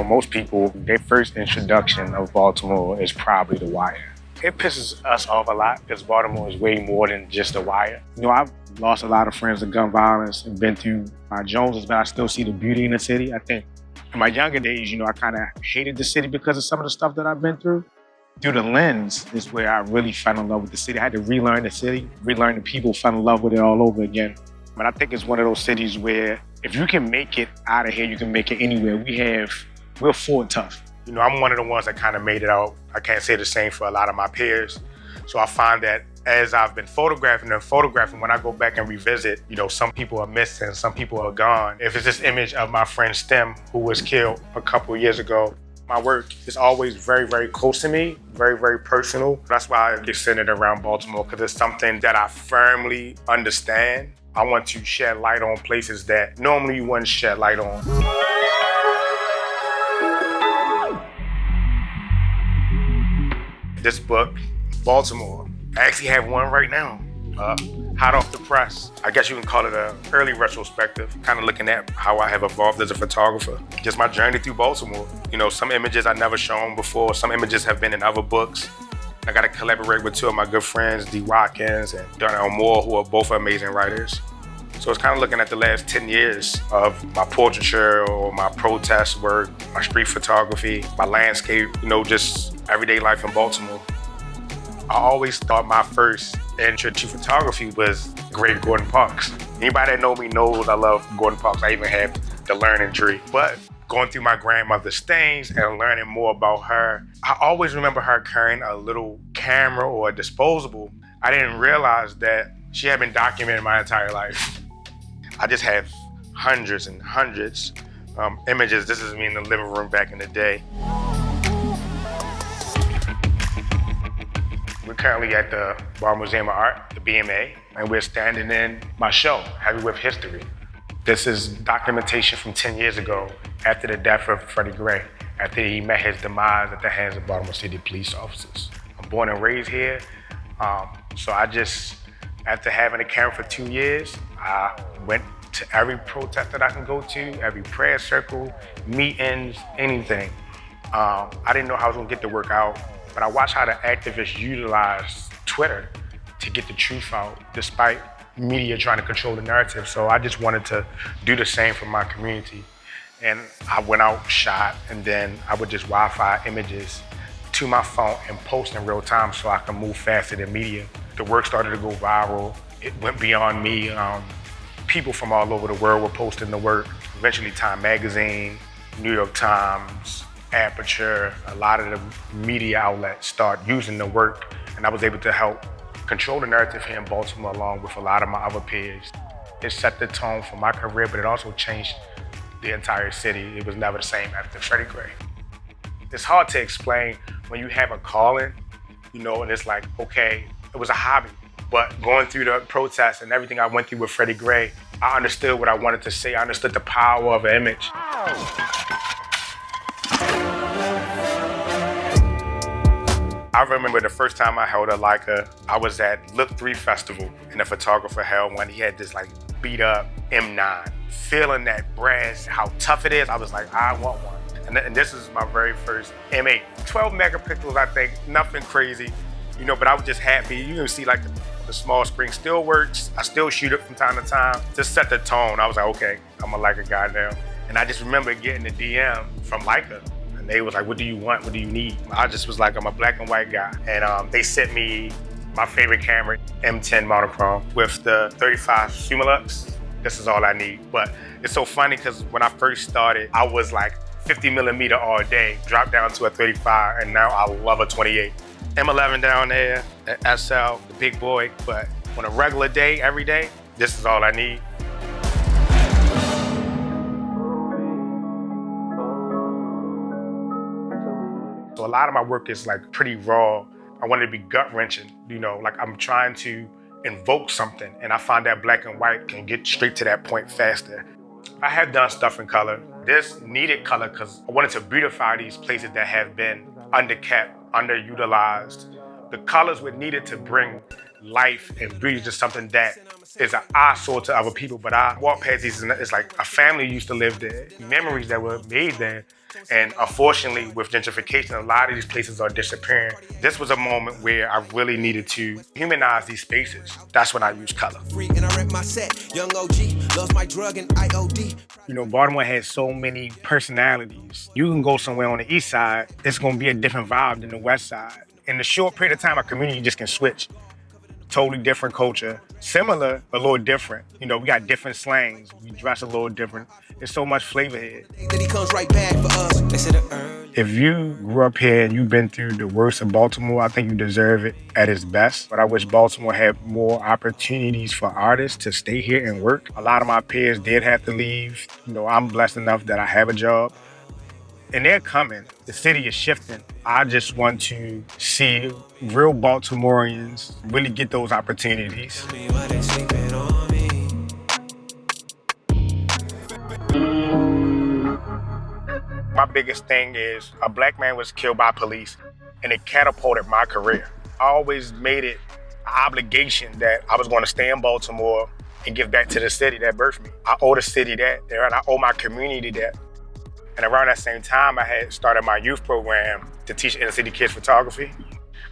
most people, their first introduction of Baltimore is probably The Wire. It pisses us off a lot because Baltimore is way more than just The Wire. I've lost a lot of friends to gun violence and been through my Joneses, but I still see the beauty in the city. I think in my younger days, I kind of hated the city because of some of the stuff that I've been through. Through the lens is where I really fell in love with the city. I had to relearn the city, relearn the people, fell in love with it all over again. But I think it's one of those cities where if you can make it out of here, you can make it anywhere. We're full and tough. I'm one of the ones that kind of made it out. I can't say the same for a lot of my peers. So I find that as I've been photographing, when I go back and revisit, some people are missing, some people are gone. If it's this image of my friend Stem, who was killed a couple of years ago, my work is always very, very close to me, very, very personal. That's why I get centered around Baltimore, because it's something that I firmly understand. I want to shed light on places that normally you wouldn't shed light on. This book, Baltimore, I actually have one right now, hot off the press. I guess you can call it an early retrospective, kind of looking at how I have evolved as a photographer. Just my journey through Baltimore. Some images I've never shown before, some images have been in other books. I got to collaborate with two of my good friends, D. Watkins and Darnell Moore, who are both amazing writers. So it's kind of looking at the last 10 years of my portraiture or my protest work, my street photography, my landscape, just everyday life in Baltimore. I always thought my first entry to photography was great Gordon Parks. Anybody that knows me knows I love Gordon Parks. I even have the learning tree. But going through my grandmother's things and learning more about her, I always remember her carrying a little camera or a disposable. I didn't realize that she had been documenting my entire life. I just have hundreds and hundreds images. This is me in the living room back in the day. We're currently at the Bar Museum of Art, the BMA, and we're standing in my show, Heavy with History. This is documentation from 10 years ago after the death of Freddie Gray, after he met his demise at the hands of Baltimore City police officers. I'm born and raised here, so after having a camera for 2 years, I went to every protest that I can go to, every prayer circle, meetings, anything. I didn't know how I was gonna get the work out, but I watched how the activists utilize Twitter to get the truth out, despite media trying to control the narrative. So I just wanted to do the same for my community. And I went out, shot, and then I would just Wi-Fi images to my phone and post in real time so I can move faster than media. The work started to go viral. It went beyond me. People from all over the world were posting the work. Eventually Time Magazine, New York Times, Aperture, a lot of the media outlets start using the work, and I was able to help control the narrative here in Baltimore along with a lot of my other peers. It set the tone for my career, but it also changed the entire city. It was never the same after Freddie Gray. It's hard to explain when you have a calling, and it's like, okay, it was a hobby. But going through the protests and everything I went through with Freddie Gray, I understood what I wanted to say. I understood the power of an image. I remember the first time I held a Leica, I was at Look 3 Festival, and the photographer held one. He had this beat up M9. Feeling that brass, how tough it is, I was like, I want one. And this is my very first M8. 12 megapixels, I think, nothing crazy, but I was just happy. You can see the small screen still works. I still shoot it from time to time. Just set the tone. I was like, okay, I'm a Leica guy now. And I just remember getting a DM from Leica. And they was like, what do you want? What do you need? I just was like, I'm a black and white guy. And they sent me my favorite camera, M10 monochrome with the 35 Summilux. This is all I need. But it's so funny because when I first started, I was like 50 millimeter all day, dropped down to a 35, and now I love a 28. M11 down there, at SL, the big boy, but on a regular day, every day, this is all I need. So a lot of my work is pretty raw. I wanted to be gut-wrenching, I'm trying to invoke something, and I find that black and white can get straight to that point faster. I have done stuff in color. This needed color because I wanted to beautify these places that have been underkept, underutilized. The colors were needed to bring life and beauty is just something that is an eyesore to other people. But I walk past these and it's like a family used to live there, memories that were made there. And unfortunately, with gentrification, a lot of these places are disappearing. This was a moment where I really needed to humanize these spaces. That's when I used color. You know, Baltimore has so many personalities. You can go somewhere on the east side, it's gonna be a different vibe than the west side. In a short period of time, our community just can switch. Totally different culture. Similar, but a little different. You know, we got different slangs. We dress a little different. There's so much flavor here. If you grew up here and you've been through the worst of Baltimore, I think you deserve it at its best. But I wish Baltimore had more opportunities for artists to stay here and work. A lot of my peers did have to leave. You know, I'm blessed enough that I have a job. And they're coming. The city is shifting. I just want to see real Baltimoreans really get those opportunities. My biggest thing is a black man was killed by police and it catapulted my career. I always made it an obligation that I was going to stay in Baltimore and give back to the city that birthed me. I owe the city that, and I owe my community that. And around that same time, I had started my youth program to teach inner city kids photography.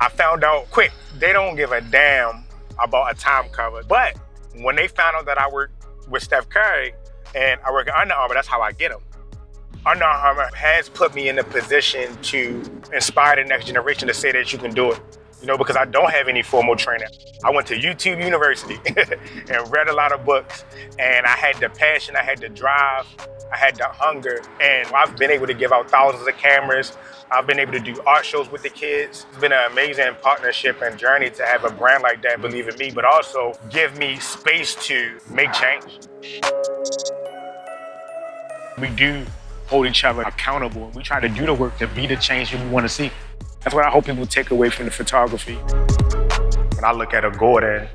I found out quick, they don't give a damn about a time cover. But when they found out that I work with Steph Curry and I work at Under Armour, that's how I get them. Under Armour has put me in a position to inspire the next generation to say that you can do it. You know, because I don't have any formal training. I went to YouTube University and read a lot of books. And I had the passion, I had the drive, I had the hunger. And I've been able to give out thousands of cameras. I've been able to do art shows with the kids. It's been an amazing partnership and journey to have a brand like that believe in me, but also give me space to make change. We do hold each other accountable. We try to do the work to be the change that we want to see. That's what I hope people take away from the photography. When I look at a Gordon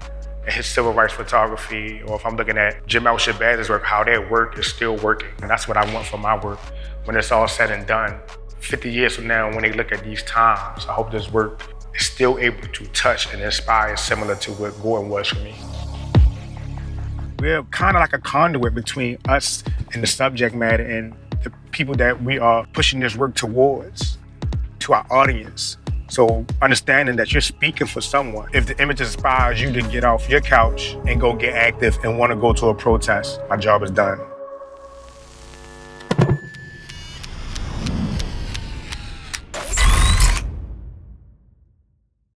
and his civil rights photography, or if I'm looking at Jamel Shabazz's work, how their work is still working. And that's what I want for my work. When it's all said and done, 50 years from now, when they look at these times, I hope this work is still able to touch and inspire similar to what Gordon was for me. We're kind of like a conduit between us and the subject matter and the people that we are pushing this work towards, to our audience. So understanding that you're speaking for someone. If the image inspires you to get off your couch and go get active and want to go to a protest, my job is done.